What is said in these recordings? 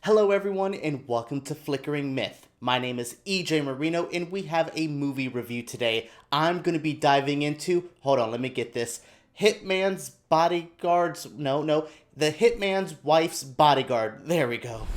Hello everyone and welcome to Flickering Myth. My name is EJ Marino and we have a movie review today. I'm going to be diving into, hold on, let me get this, Hitman's Bodyguard's, the Hitman's Wife's Bodyguard. There we go.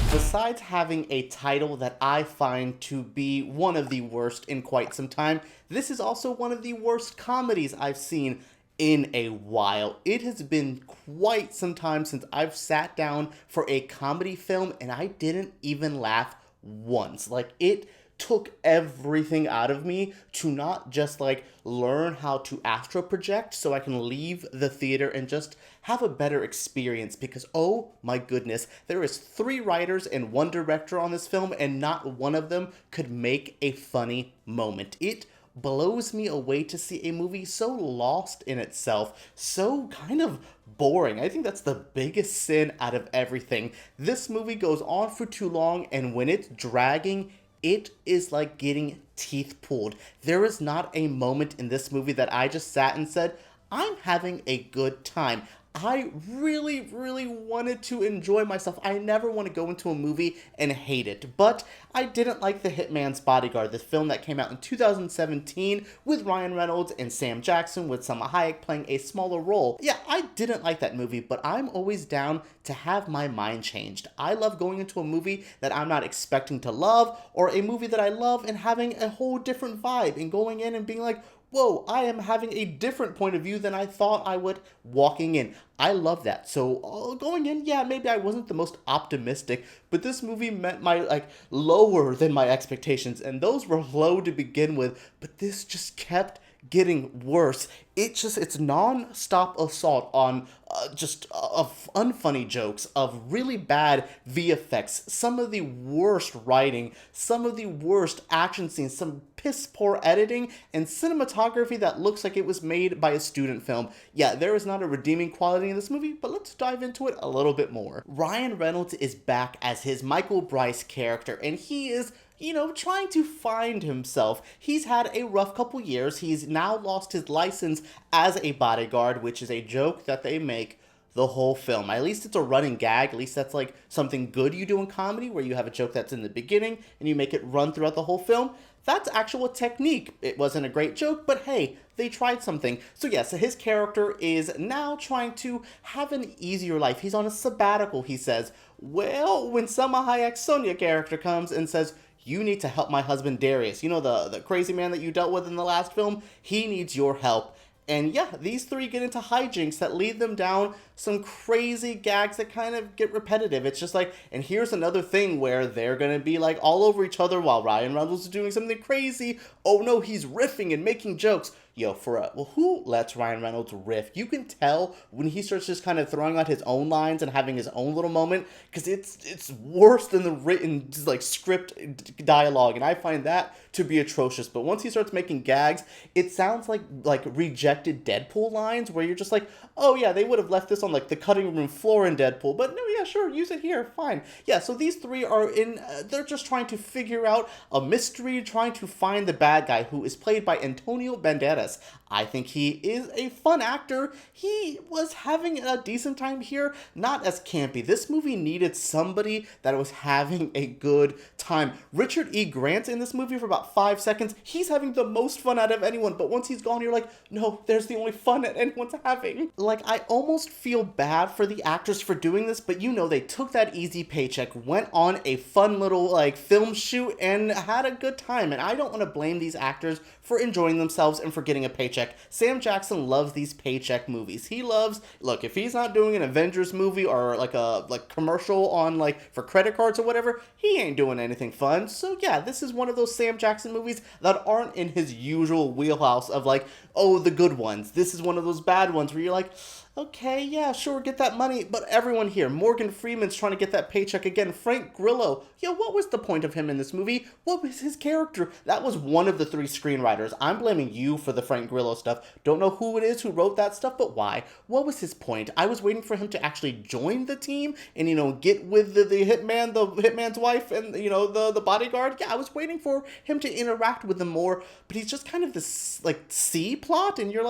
Besides having a title that I find to be one of the worst in quite some time, this is also one of the worst comedies I've seen in a while. It has been quite some time since I've sat down for a comedy film and I didn't even laugh once. It took everything out of me to not just learn how to astral project so I can leave the theater and just have a better experience, because oh my goodness, there is 3 writers and 1 director on this film and not one of them could make a funny moment. It blows me away to see a movie so lost in itself, so kind of boring. I think that's the biggest sin out of everything. This movie goes on for too long, and when it's dragging, it is like getting teeth pulled. There is not a moment in this movie that I just sat and said, I'm having a good time. I really wanted to enjoy myself. I never want to go into a movie and hate it, but I didn't like The Hitman's Bodyguard, the film that came out in 2017 with Ryan Reynolds and Sam Jackson, with Salma Hayek playing a smaller role. Yeah, I didn't like that movie, but I'm always down to have my mind changed. I love going into a movie that I'm not expecting to love, or a movie that I love and having a whole different vibe, and going in and being like, whoa, I am having a different point of view than I thought I would walking in. I love that. So going in, yeah, maybe I wasn't the most optimistic, but this movie met my, lower than my expectations, and those were low to begin with, but this just kept getting worse. It's non-stop assault on of unfunny jokes, of really bad VFX, some of the worst writing, some of the worst action scenes, some piss poor editing, and cinematography that looks like it was made by a student film. Yeah, there is not a redeeming quality in this movie, but let's dive into it a little bit more. Ryan Reynolds is back as his Michael Bryce character, and he is trying to find himself. He's had a rough couple years. He's now lost his license as a bodyguard, which is a joke that they make the whole film. At least it's a running gag. At least that's something good you do in comedy, where you have a joke that's in the beginning and you make it run throughout the whole film. That's actual technique. It wasn't a great joke, but hey, they tried something. So yeah, so his character is now trying to have an easier life. He's on a sabbatical, he says. Well, when Salma Hayek's Sonia character comes and says, you need to help my husband Darius. The crazy man that you dealt with in the last film? He needs your help. And yeah, these 3 get into hijinks that lead them down some crazy gags that kind of get repetitive. It's just and here's another thing where they're gonna be all over each other while Ryan Reynolds is doing something crazy. Oh no, he's riffing and making jokes. Yo, who lets Ryan Reynolds riff? You can tell when he starts just kind of throwing out his own lines and having his own little moment, because it's worse than the written script dialogue, and I find that to be atrocious. But once he starts making gags, it sounds like rejected Deadpool lines, where you're just oh yeah, they would have left this on the cutting room floor in Deadpool, but no, yeah, sure, use it here, fine. Yeah, so these 3 are they're just trying to figure out a mystery, trying to find the bad guy, who is played by Antonio Banderas. I think he is a fun actor. He was having a decent time here, not as campy. This movie needed somebody that was having a good time. Richard E. Grant in this movie for about 5 seconds, he's having the most fun out of anyone, but once he's gone, you're no, there's the only fun that anyone's having. I almost feel bad for the actors for doing this, but they took that easy paycheck, went on a fun little film shoot, and had a good time, and I don't want to blame these actors for enjoying themselves and for getting a paycheck. Sam Jackson loves these paycheck movies. He loves, look, if he's not doing an Avengers movie or a commercial on for credit cards or whatever, he ain't doing anything fun. So yeah, this is one of those Sam Jackson movies that aren't in his usual wheelhouse of oh, the good ones. This is one of those bad ones where you're okay, yeah, sure, get that money, but everyone here, Morgan Freeman's trying to get that paycheck again, Frank Grillo, yeah, what was the point of him in this movie? What was his character? That was one of the 3 screenwriters. I'm blaming you for the Frank Grillo stuff. Don't know who it is who wrote that stuff, but why? What was his point? I was waiting for him to actually join the team and, get with the hitman, the hitman's wife, and, the bodyguard. Yeah, I was waiting for him to interact with them more, but he's just kind of this, C plot, and you're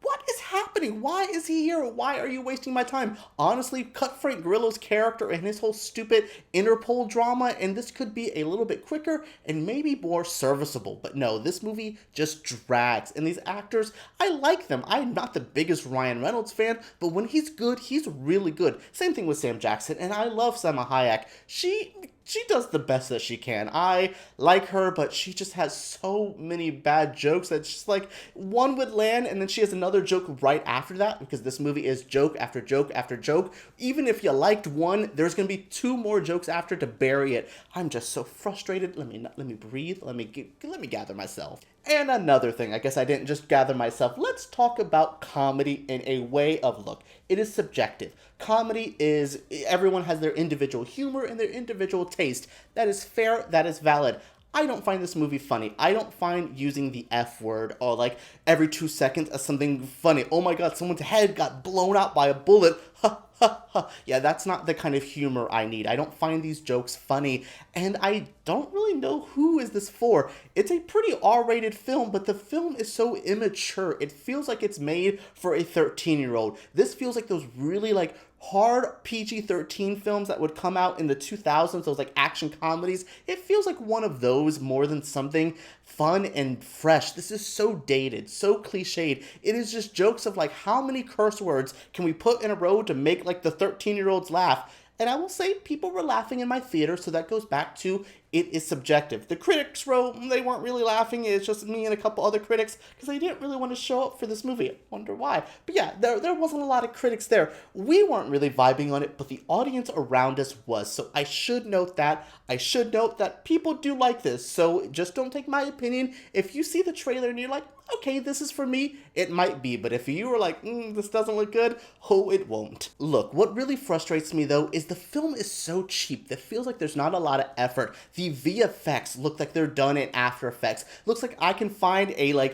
what is happening? Why is he here? Why are you wasting my time? Honestly, cut Frank Grillo's character and his whole stupid Interpol drama, and this could be a little bit quicker and maybe more serviceable. But no, this movie just drags. And these actors, I like them. I'm not the biggest Ryan Reynolds fan, but when he's good, he's really good. Same thing with Sam Jackson, and I love Salma Hayek. She does the best that she can. I like her, but she just has so many bad jokes that just like one would land and then she has another joke right after that, because this movie is joke after joke after joke. Even if you liked one, there's going to be two more jokes after to bury it. I'm just so frustrated. Let me breathe. Let me gather myself. And another thing, I guess I didn't just gather myself. Let's talk about comedy in a way of, look, it is subjective. Comedy is, everyone has their individual humor and their individual taste. That is fair, that is valid. I don't find this movie funny. I don't find using the F word or like every 2 seconds as something funny. Oh my god, someone's head got blown out by a bullet. Ha ha ha. Yeah, that's not the kind of humor I need. I don't find these jokes funny, and I don't really know who is this for. It's a pretty R-rated film, but the film is so immature. It feels like it's made for a 13-year-old. This feels like those really like hard PG-13 films that would come out in the 2000s, those like action comedies. It feels like one of those more than something fun and fresh. This is so dated, so cliched. It is just jokes of like, how many curse words can we put in a row to make like the 13-year-olds laugh? And I will say people were laughing in my theater, so that goes back to it is subjective. The critics wrote they weren't really laughing. It's just me and a couple other critics because they didn't really want to show up for this movie. I wonder why. But yeah, there wasn't a lot of critics there. We weren't really vibing on it, but the audience around us was. So I should note that. I should note that people do like this. So just don't take my opinion. If you see the trailer and you're like, okay, this is for me, it might be. But if you were like, this doesn't look good, oh, it won't. Look, what really frustrates me, though, is the film is so cheap. It feels like there's not a lot of effort. The VFX look like they're done in After Effects. Looks like I can find a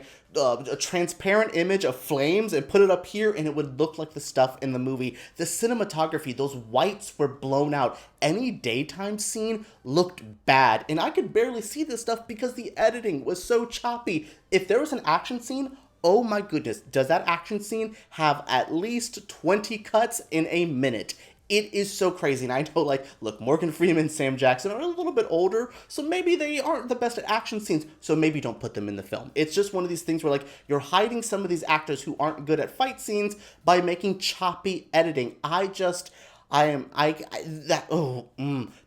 transparent image of flames and put it up here and it would look like the stuff in the movie. The cinematography, those whites were blown out. Any daytime scene looked bad, and I could barely see this stuff because the editing was so choppy. If there was an action scene, oh my goodness, does that action scene have at least 20 cuts in a minute? It is so crazy, and I know, like, look, Morgan Freeman, Sam Jackson are a little bit older, so maybe they aren't the best at action scenes, so maybe don't put them in the film. It's just one of these things where, like, you're hiding some of these actors who aren't good at fight scenes by making choppy editing.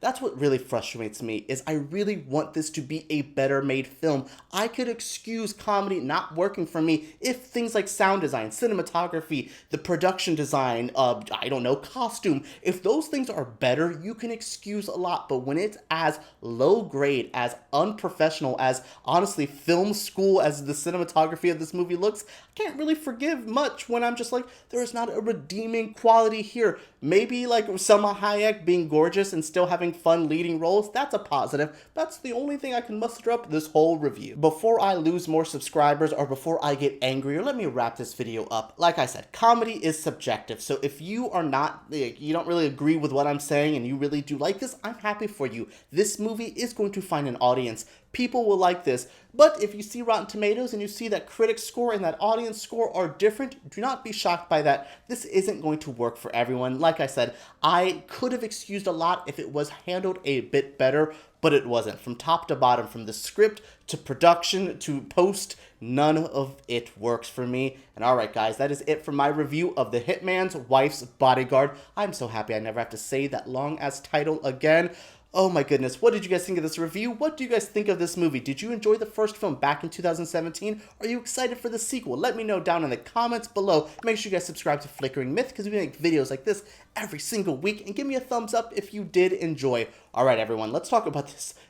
That's what really frustrates me, is I really want this to be a better made film. I could excuse comedy not working for me if things like sound design, cinematography, the production design, costume, if those things are better, you can excuse a lot. But when it's as low grade, as unprofessional, as honestly film school as the cinematography of this movie looks, I can't really forgive much when I'm just like, there is not a redeeming quality here. Maybe like Salma Hayek being gorgeous and still having fun leading roles, that's a positive. That's the only thing I can muster up this whole review. Before I lose more subscribers or before I get angrier, let me wrap this video up. Like I said, comedy is subjective. So if you are not, you don't really agree with what I'm saying and you really do like this, I'm happy for you. This movie is going to find an audience. People will like this. But if you see Rotten Tomatoes and you see that critic score and that audience score are different, do not be shocked by that. This isn't going to work for everyone. Like I said, I could have excused a lot if it was handled a bit better, but it wasn't. From top to bottom, from the script to production to post, none of it works for me. And alright guys, that is it for my review of The Hitman's Wife's Bodyguard. I'm so happy I never have to say that long ass title again. Oh my goodness, what did you guys think of this review? What do you guys think of this movie? Did you enjoy the first film back in 2017? Are you excited for the sequel? Let me know down in the comments below. Make sure you guys subscribe to Flickering Myth because we make videos like this every single week. And give me a thumbs up if you did enjoy. Alright everyone, let's talk about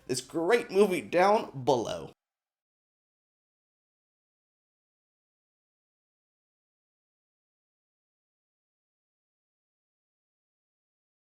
this great movie down below.